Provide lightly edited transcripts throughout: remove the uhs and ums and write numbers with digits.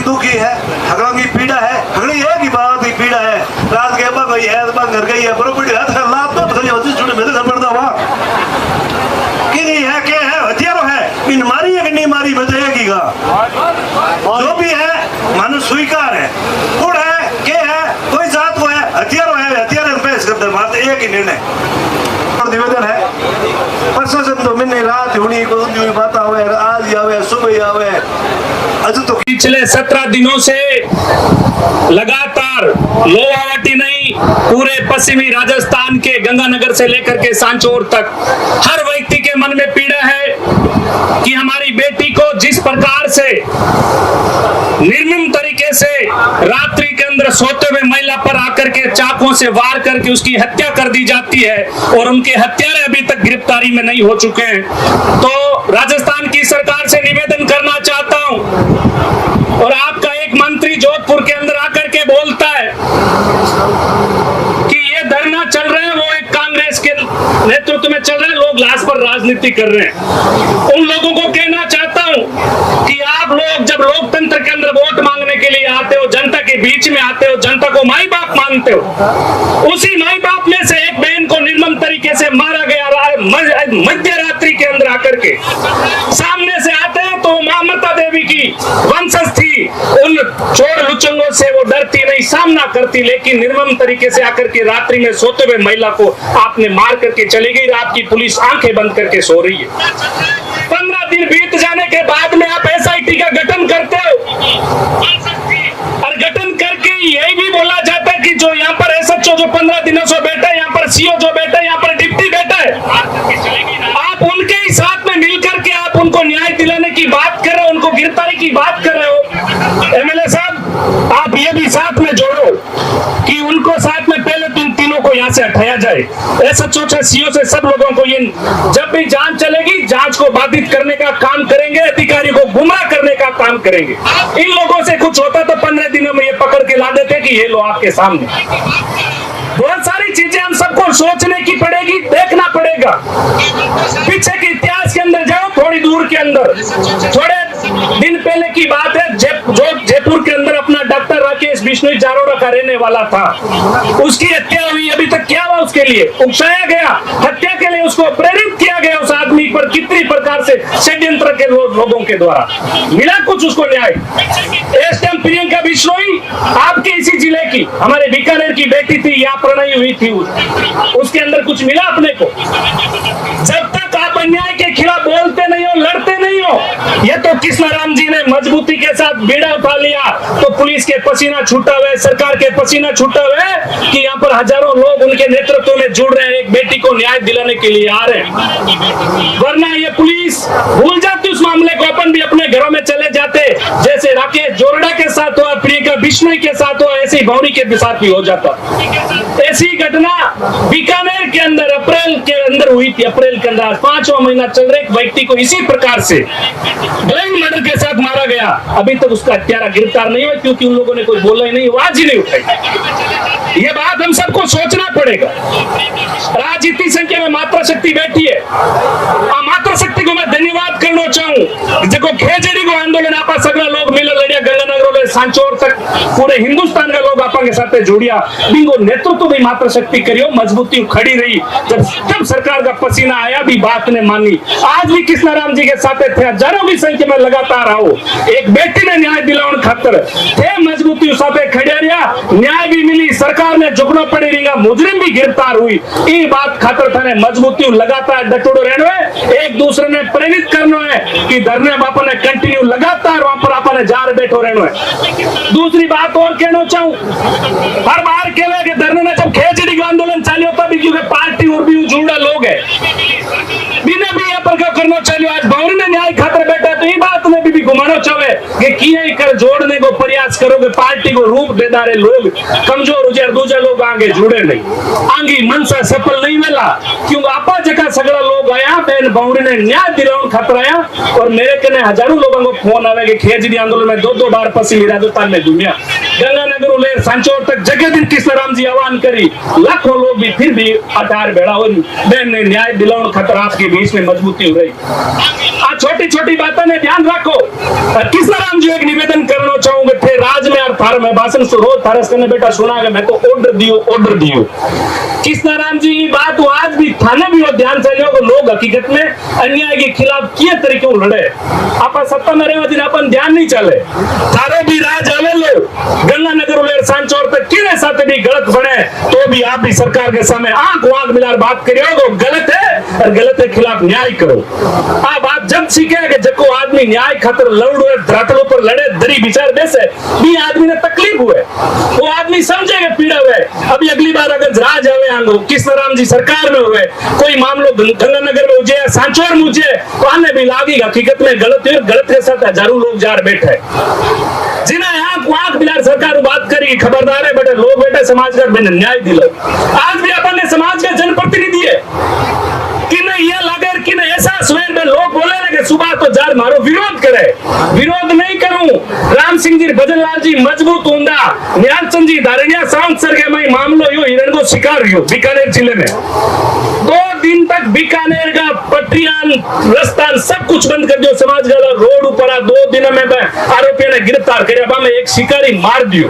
दुखी है, हगड़ों की पीड़ा है, हगड़ी है कि बात की पीड़ा है। रात के बंग गई है, बंग घर गई है, बरोबर हाथ का लाभ तो पता नहीं होती छोटे मेरे घर पड़ता हुआ कि नहीं है, क्या है, हथियारों है, इन मारी है कि नहीं मारी बताएगी का, जो भी है मानुष स्वीकार है, कुड़ है, क्या है, कोई जात को है, हथियारों है, हथियार पेश करते बात एक ही निर्णय निवेदन है। प्रशासन तो मैंने रात हुई को बात आवे, आज आवे, सुबह आवे, अज तो पिछले 17 दिनों से लगातार लोहावटी नहीं, पूरे पश्चिमी राजस्थान के गंगानगर से लेकर के सांचौर तक हर व्यक्ति के मन में पीड़ा है कि हमारी बेटी को जिस प्रकार से निर्मम तरीके से रात्रि के अंदर सोते हुए महिला पर आकर के चाकुओं से वार करके उसकी हत्या कर दी जाती है और उनके हत्यारे अभी तक गिरफ्तारी में नहीं हो चुके हैं। तो राजस्थान की सरकार से निवेदन करना चाहता हूं, और आपका एक मंत्री जोधपुर के अंदर आकर के बोलता है कि ये धरना चल रहे हैं, वो एक कांग्रेस के नेतृत्व में चल रहे हैं, लोग लाश पर राजनीति कर रहे हैं। उन लोगों को कहना चाहता हूं कि आप लोग जब लोकतंत्र के अंदर वोट मांगने के लिए आते हो, जनता के बीच में आते हो, जनता को माई बाप मानते हो, उसी माई बाप में से एक बहन को निर्मम तरीके से मारा गया मध्य रात्रि के अंदर आकर के। सामने से आते हैं तो ममता देवी की वंशज थी, उन चोर लुचंगों से वो डरती नहीं, सामना करती, लेकिन निर्मम तरीके से आकर के रात्रि में सोते हुए महिला को आपने मार करके चली गई। रात की पुलिस आंखें बंद करके सो रही है। 15 दिन बीत जाने के बाद में आप SIT का गठन करते हो, और गठन करके यही भी बोला जाता है कि जो यहाँ पर SHO जो 15 दिनों से बैठा है, यहाँ पर CO जो बैठा है, यहाँ पर डिप्टी बैठा है, आप उनके ही साथ में मिलकर के आप उनको न्याय दिलाने की बात कर रहे हो, उनको गिरफ्तारी की बात कर रहे हो। MLA साहब, आप ये भी साथ में जोड़ो कि उनको साथ में पहले तीनों को यहाँ से हटाया जाए। SHO से CO से सब लोगों को ये, जब भी जांच चलेगी, जांच को बाधित करने का काम करेंगे, अधिकारी को गुमराह करने का काम करेंगे। इन लोगों से कुछ होता तो 15 दिनों में ये पकड़ के ला देते कि ये लो आपके सामने। बहुत सारी चीजें हम सबको सोचने की पड़ेगी, देखना पड़ेगा। पीछे के इतिहास के अंदर जाओ, थोड़ी दूर के अंदर, थोड़े दिन पहले की बात है, जयपुर के अंदर अपना डॉक्टर राकेश बिश्नोई जारोड़ा का रहने वाला था, उसकी हत्या हुई। अभी तक क्या हुआ उसके लिए? उकसाया गया, हत्या के लिए उसको प्रेरित किया गया। उस आदमी पर कितनी प्रकार से षड्यंत्र के लोगों के द्वारा मिला कुछ उसको न्याय? एसडीएम प्रियंका बिश्नोई आपके इसी जिले की, हमारे बीकानेर की बेटी थी, यहाँ प्रणयी हुई थी, उसके अंदर कुछ मिला अपने को? जब तक आप अन्याय के खिलाफ बोलते नहीं हो, लड़ते नहीं हो, ये तो कृष्णाराम जी ने मजबूती के साथ बीड़ा उठा लिया तो पुलिस के पसीना छूटा हुए, सरकार के पसीना छूटा हुए कि यहाँ पर हजारों लोग उनके नेतृत्व में जुड़ रहे हैं, एक बेटी को न्याय दिलाने के लिए आ रहे हैं। वरना ये पुलिस भूल जाती उस मामले को, अपन भी अपने घरों में चले जाते, जैसे राकेश जोरड़ा के साथ हुआ, प्रियंका बिश्नोई के साथ हुआ, ऐसे ही भवनी के साथ भी हो जाता। ऐसी घटना बीकानेर के अंदर अप्रैल के अंदर हुई थी। अप्रैल के अंदर 5वां महीना चल रहे, एक व्यक्ति को इसी प्रकार से ब्लाइंड मर्डर के साथ मारा गया। अभी तक उसका हत्यारा गिरफ्तार नहीं हुआ क्योंकि उन लोगों ने कोई बोला ही नहीं, आवाज ही नहीं उठाई। ये बात हम सबको सोचना पड़ेगा। आज इतनी संख्या में मातृ शक्ति बैठी है, मातृ शक्ति को मैं धन्यवाद करना चाहूँ। देखो खेजड़ी को आंदोलन आपा सगला लोग मिले लड़िया, गंगानगर सांचौर तक पूरे हिंदुस्तान का लोग आपा के साथ जुड़िया, बिंगो नेतृत्व भी मातृ शक्ति करियो, मजबूती खड़ी रही। जब सरकार का पसीना आया भी बात ने मानी। आज भी कृष्णाराम जी के साथ थे, हजारों की संख्या में लगातार आओ, एक बेटी ने न्याय दिलाने खातर थे, मजबूती साथे खड़िया रिया, न्याय भी मिली, सरकार ने झुकना पड़ी रही, मुजरिम भी गिरफ्तार हुई। ई बात खातर थाने मजबूती लगातार डटोड़ो रहना है, एक दूसरे ने प्रेरित करना है कि धरने बापा ने कंटिन्यू लगातार वहां पर आपने जार बैठो रहना है। दूसरी बात और कहना चाहूं, हर बार कहला कि धरने ने जब खेजड़ी का आंदोलन चालू होता भी क्योंकि पार्टी और भी जुड़ा लोग है, बिना भी यहाँ पर क्या करना चाहिए। आज भवन में न्याय खातर बैठा तो ये बात में भी घुमाना चाहे कि किए कर जोड़ने को प्रयास करोगे, पार्टी को रूप दे दारे लोग कमजोर हो जाए, दूसरे लोग आगे जुड़े नहीं, आगे मनसा सफल नहीं मिला क्योंकि आपा जगह सगड़ा लोग आया, बहन बाउरी ने न्याय दिलाने खातर आया। और मेरे कने हजारों लोगों को फोन आवे कि खेजड़ी आंदोलन में 2-2 बार पश्चिमी राजस्थान में घूमिया। गंगानगर उलेर सांचौर तक जगह दिन कृष्णराम जी आह्वान करी, लाखों लोग भी फिर भी अठार बेड़ा हो बहन ने न्याय दिलाने खतर आपके बीच में मजबूती हो रही। छोटी छोटी बातों ने ध्यान रखो। कृष्णराम जी एक निवेदन करना चाहूंगा थे राज में और थार में भाषण रोज थारस करने बेटा सुना मैं तो ऑर्डर दियो कृष्णराम जी बात आज भी थाने भी ध्यान से लोग हकीकत में अन्याय के खिलाफ किए तरीके लड़े। आप सत्ता में रहे दिन अपन ध्यान नहीं चले थारो भी राज आवे लो गंगानगर उलेर सांचौर तक किने साथ भी गलत बने तो भी आप भी सरकार के सामने आंख मिलाकर बात करियो गलत है और गलत के खिलाफ न्याय करो। आप जब सीखे कि जको आदमी न्याय खातर लड़ धरातलों पर लड़े दरी विचार बेसे भी आदमी ने तकलीफ हुए वो आदमी समझेगा पीड़ा हुए। अभी अगली बार अगर राज आवे आंगो कृष्णराम जी सरकार में हुए कोई मामलो गंगानगर में उजे सांचौर में उजे तो आने भी लागी हकीकत में गलत है गलत के साथ हजारों लोग जार बैठे जिन्हें आंख बिलार सरकार बात करी खबरदार है बेटे लोग बेटे समाज का न्याय दिलो। आज भी अपन ने समाज का जनप्रतिनिधि है कि नहीं ये लगे कि नहीं ऐसा स्वेर में लोग बोले लगे सुबह तो जार मारो विरोध करे विरोध नहीं करूं। राम सिंह जी भजन लाल जी मजबूत होंदा न्यालचंद जी धारणिया सांग सरगे में मामलो यो हिरण को शिकार यो बीकानेर जिले में 2 दिन तक बीकानेर का पट्टियान रास्ता सब कुछ बंद कर दियो समाज का रोड ऊपर 2 दिन में आरोपियों ने गिरफ्तार कर एक शिकारी मार दियो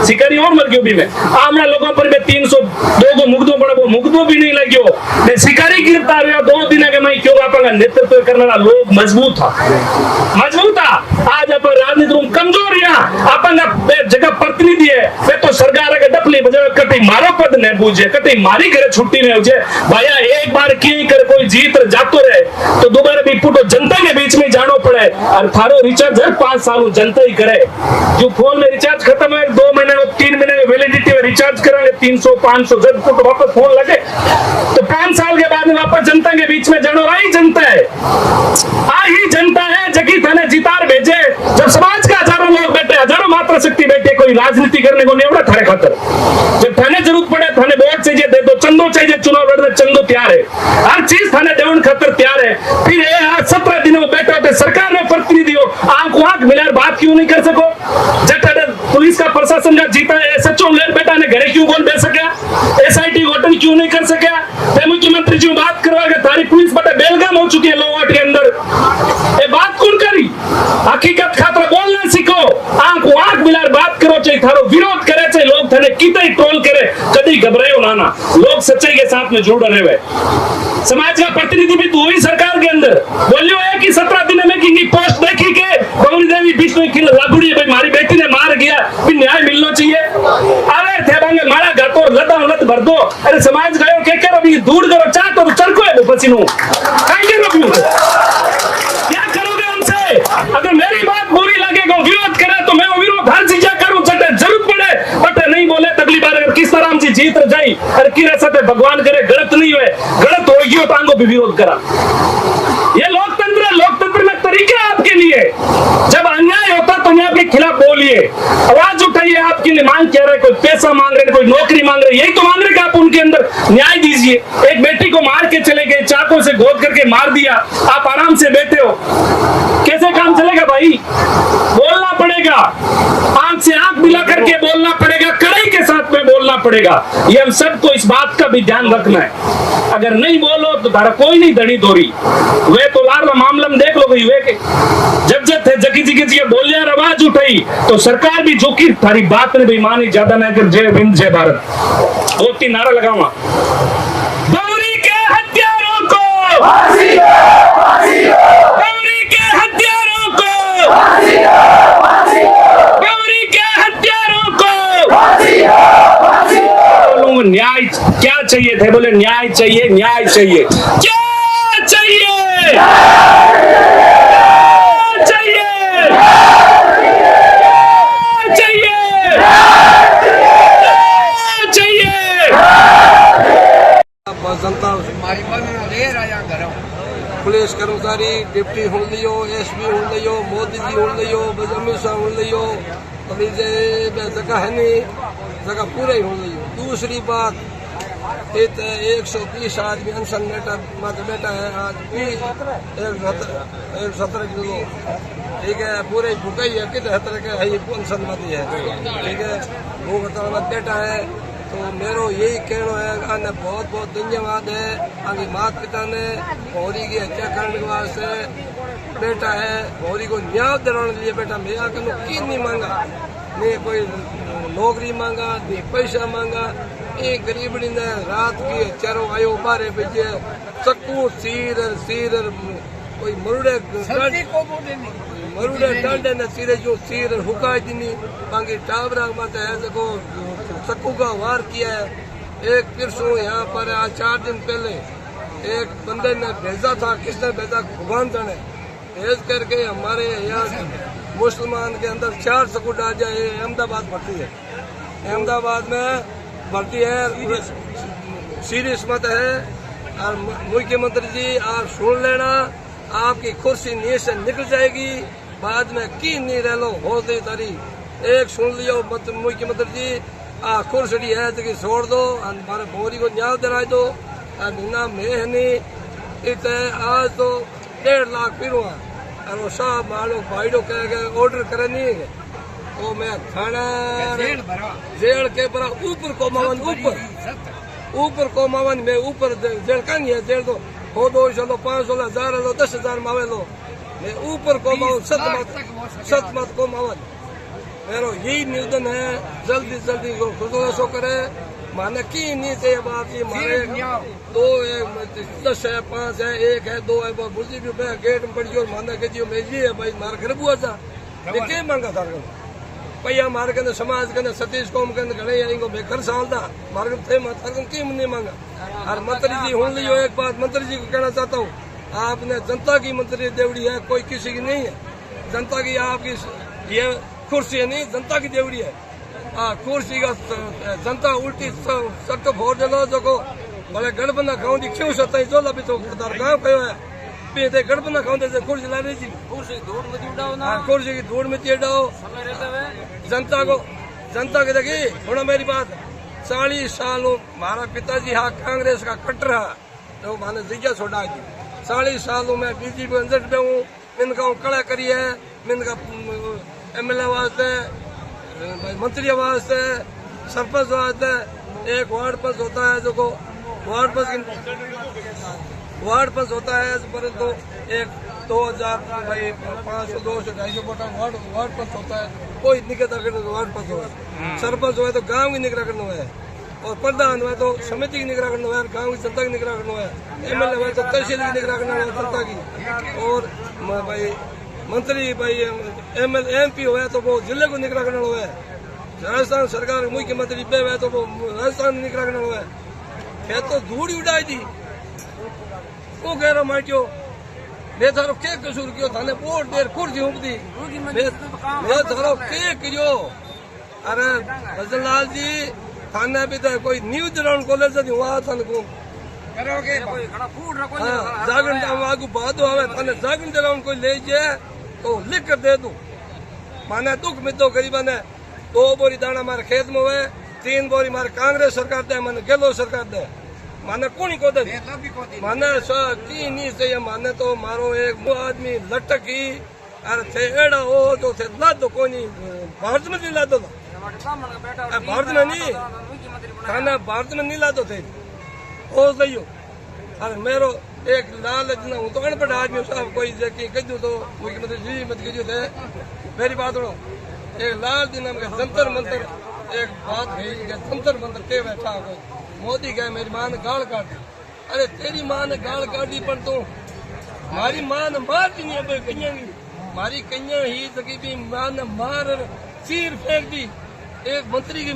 शिकारी और मर गयो भी में आमना लोगों पर 302 को मुकदो पड़ा वो मुकदो भी नहीं लग्यो मैं शिकारी गिरफ्तार हुआ 2 दिन के मैं क्यों आपका नेतृत्व करने वाला लोग मजबूत था आज अपन राजनीति में कमजोर अपन जगह प्रतिनिधि है वे तो सरकार के डपली बजा कटी मारो पद ने पूछे कटी मारी करे छुट्टी ने पूछे भैया एक बार की कर कोई जीत जातो रहे तो दोबारा भी पुटो जनता के बीच में जानो पड़े और थारो रिचार्ज 5 साल जनता ही करे जो फोन में रिचार्ज खत्म है 2 महीने 3 महीने में वैलिडिटी में रिचार्ज करांगे 300 500 जब पुटो वापस फोन लगे तो 5 साल के बाद वापस जनता के बीच में जानो आई जनता है जगी थाने जितार भेजे जब समाज का हजारों लोग बैठे हजारों मात्रा शक्ति बैठे कोई राजनीति करने को नहीं उड़ा थारे खातर जब थाने जरूरत पड़े थाने वोट चाहिए दे दो चंदो चाहिए चुनाव लड़ने चंदो तैयार है हर चीज थाने देवन खातर तैयार है फिर 17 दिनों में बैठे होते सरकार में प्रतिनिधि हो आंख मिलाकर बात क्यों नहीं कर सको जब पुलिस का प्रशासन जब जीता है सचो लेर बेटा ने घरे क्यों बोल दे सका SIT गठन क्यों नहीं कर सका मुख्यमंत्री जी बात करवा के तारी पुलिस बटा बेलगाम हो चुकी है लोवाट के अंदर ये बात कौन करी हकीकत खातर बोलना सीखो आंख मिलाकर बात करो चाहिए थारो विरोध करे चाहिए लोग थाने कितने ट्रोल करे कभी घबराए ना लोग सच्चाई के साथ में जुड़ रहे हुए समाज का प्रतिनिधि भी तो हुई सरकार के अंदर बोलियो है कि 17 दिन में की पोस्ट देखी के गौरी देवी बीच में खिल लागुड़ी भाई मारी बेटी ने मार गया फिर न्याय मिलना चाहिए अरे थे बांगे मारा गातो लता लत भर दो अरे समाज गयो के करो भी दूर करो चाह तो चरको है वो पसीनो काहे रोकियो क्या करोगे हमसे अगर मेरी बात बुरी लगे को विरोध करे तो मैं वो विरोध हर चीज करूं जटे जरूरत पड़े बट नहीं बोले अगली बार अगर कृष्णराम जी जीत जाई अरे किरे साथे भगवान करे गलत नहीं हुए गलत हो गयो तो आंगो भी विरोध करा ये लोकतंत्र में तरीके आपके लिए जब अन्याय होता तो न्याय के खिलाफ बोलिए आवाज उठाइए आपके लिए मांग क्या रहे कोई पैसा मांग रहे कोई नौकरी मांग रहे यही तो मांग रहे कि आप उनके अंदर न्याय दीजिए। एक बेटी को मार के चले गए चाकू से गोद करके मार दिया आप आराम से बैठे हो कैसे काम चलेगा भाई बोलना पड़ेगा आंख से आंख मिला करके बोलना पड़ेगा कड़ाई के साथ में बोलना पड़ेगा ये हम सबको इस बात का भी ध्यान रखना है अगर नहीं बोलो तो धारा कोई नहीं धनी दोरी वे तो लार मामला में देख लो भाई वे के जब थे जगी बोलिया आवाज उठाई तो सरकार भी झुकी थारी बात ने भी मानी ज्यादा नहीं कर जय हिंद जय भारत 2-3 नारा लगाऊंगा गौरी के हत्यारों को फांसी दो गौरी के हत्यारों को फांसी दो गौरी के हत्यारों को फांसी दो न्याय क्या चाहिए थे बोले न्याय चाहिए क्या चाहिए जनता पुलिस कर्मचारी डिप्टी हो लियो SP हो लियो मोदी जी हो लियो अमित शाह हो लियो अभी जगह है नहीं जगह पूरे हो लियो। दूसरी बात इत 120 आदमी अनशन मत बैठा है। आज भी 17 किलो, ठीक है, पूरे भूखा ही है कि 17 के है, ये अनशन मत ही है, ठीक है, भूख हड़ताल मत बैठा है। तो मेरो यही कहना है, आने बहुत बहुत धन्यवाद है आगे माता पिता ने भौरी की हत्या करने के वास्ते बेटा है, भौरी को न्याय दिलाने के लिए बेटा। मैं आकर की नहीं मांगा, नहीं कोई नौकरी मांगा, नहीं पैसा मांगा, एक गरीबड़ी ने रात की चारों आयो बारे भेजे चक्कू सीर कोई मरुड़े डांडे ने सिरे जो सीर हुकाई दिनी बाकी टावरा मत है देखो चक्कू का वार किया है। एक पिरसों यहाँ पर आज 4 दिन पहले एक बंदे ने भेजा था, किसने भेजा भगवान जाने, भेज करके हमारे यहाँ मुसलमान के अंदर 4 सकूट आ जाए। अहमदाबाद भर्ती है, अहमदाबाद में भर्ती है, सीरियस मत है। और मुख्यमंत्री जी आप सुन लेना, आपकी कुर्सी नीचे से निकल जाएगी, बाद में की नहीं रह लो हो दे तारी। एक सुन लियो मुख्यमंत्री जी, कुर्सी है तो छोड़ दो, हमारे भौरी को न्याय दिला दो। बिना मेहनी इत आज तो 1.5 लाख पीरुआ और वो साहब मानो भाईडो कह के ऑर्डर करे नहीं है, तो मैं थाना जेल के बरा ऊपर को मावन ऊपर को मावन में ऊपर जेल कहीं है, जेल तो हो 200 500 1000 लो 10,000 मावे लो, मैं ऊपर को मावन सत मत को मावन। मेरो यही निवेदन है, जल्दी जल्दी खुशो करे, माने की नहीं चाहिए बात। ये मारे 2 है 10 है 5 है 1 है 2 है बुझी भी गेट में पड़ी और माना के जियो मेजी है भाई मार घर बुआ था क्या मांगा था भैया मार के समाज के सतीश कौम के घने इनको बेकर साल था मार थे की नहीं मांगा। और मंत्री जी हूं लियो एक बात मंत्री जी को कहना चाहता हूँ, आपने जनता की मंत्री देवड़ी है, कोई किसी की नहीं है। जनता की आपकी ये कुर्सी है नहीं, जनता की देवड़ी है। कुर्सी का जनता उल्टी सट फोड़ दिलो जो भले गड़बना गाँव की क्यों सत्ता जो लभी तो गाँव कहो है पीते गड़बना गाँव दे कुर्सी ला रही थी, कुर्सी की धूड़ में उड़ाओ जनता के देखी थोड़ा मेरी बात 40 सालों हमारा पिताजी हाँ कांग्रेस का कट्टर है, तो मैंने जिज्ञा छोड़ा दी 40 सालों में बीजेपी अंदर में हूँ, इनका कड़ा करी है, इनका MLA वास्ते मंत्री वास्ते सरपंच वास्ते एक वार्ड पंच होता है, जो को वार्ड पंच होता है परंतु एक 2000 भाई 500 200 250 वोटा वार्ड पंच होता है, कोई निकला करने वार्ड पंच हो, सरपंच हुआ तो गांव की निगरानी करना है, और प्रधान हुआ तो समिति की निगरानी करना है, गांव की जनता की निगरानी करना है, MLA हुआ तो तहसील की निगरानी करना है जनता की, और भाई मंत्री भाई MP हुआ तो वो जिले को निगरानी करना हुआ है, राजस्थान सरकार मुख्यमंत्री पे हुआ तो वो राजस्थान निगरानी करना हुआ है। क्या तो धूड़ी उड़ाई दी वो कह रहा माटियो मैं थारो के कसूर कियो थाने वोट देर कुर्सी हुक दी मैं थारो के कियो। अरे भजनलाल जी थाने भी तो कोई न्यू जराउन कॉलेज दी वहां थाने को करोगे जागरण आगू बाद आवे थाने जागरण जराउन कोई ले जाए तो लिख कर दे दूं, माने दुख मितो गरीबा ने 2 बोरी दाना मारे खेत में हुए, 3 बोरी मारे कांग्रेस सरकार दे, माने गहलोत सरकार दे, माने कोनी को दे, माने की नहीं चाहिए, माने तो मारो एक आदमी लटकी अरे थे एड़ा हो तो थे लादो कोनी भारत में नहीं लादो, भारत में नहीं खाना भारत में नहीं लादो थे हो सही हो। अरे मेरो एक लाल जना हूँ तो अनपढ़ आदमी साहब कोई कह दू तो मुख्यमंत्री जी मत कीजिए थे मेरी बात सुनो, एक लाल दिन जंतर मंतर एक बात है जंतर मंतर के बैठा कोई मोदी कहे मेरी माँ ने गाल काट दी, अरे तेरी माँ ने गाल काट दी पर तो हमारी माँ ने मार दी नहीं कन्या की, हमारी कन्या ही सकी भी माँ ने मार चीर फेंक दी एक मंत्री की